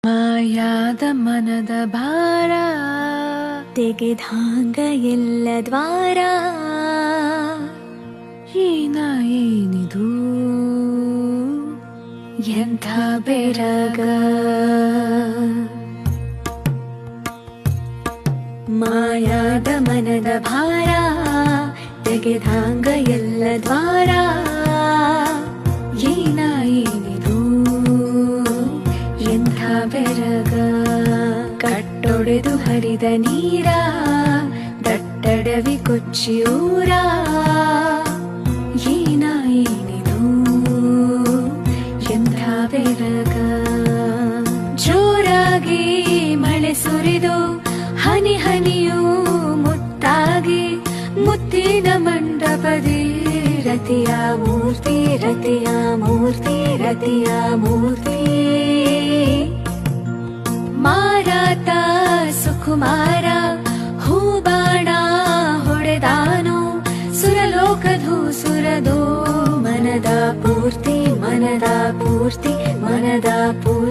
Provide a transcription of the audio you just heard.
ಮಾಯಾದ ಮನದ ಭಾರ ತೆಗೆದಾಂಗ ಎಲ್ಲ ದ್ವಾರ ಏನಿದು ಎಂಥ ಬೆರಗ ಮಾಯಾದ ಮನದ ಭಾರ ತೆಗೆದಾಂಗ ಎಲ್ಲ ದ್ವಾರ ಏನಿದು ಎಂಥ ಬೆರಗ ಕಟ್ಟೊಡೆದು ಹರಿದ ನೀರ ದಟ್ಟಡವಿ ಕೊಚ್ಚಿ ಊರ ಏನಿದು ಎಂಥ ಬೆರಗ ಜೋರಾಗಿ ಮಳೆ ಸುರಿದು ಹನಿ ಹನಿಯೂ ಮುತ್ತಾಗಿ ಮುತ್ತಿನ ಮಂಡಪದಿ ರತಿಯ ಮೂರ್ತಿ ರತಿಯ ಮೂರ್ತಿ ರತಿಯ ಮೂರ್ತಿ ಮಾರಾತ ಸುಕುಮಾರ ಹೂಬಾಣ ಹೊಡೆದಾನು ಸುರಲೋಕಧೂ ಸುರದೋ ಮನದ ಪೂರ್ತಿ ಮನದ ಪೂರ್ತಿ ಮನದ ಪೂರ್ತಿ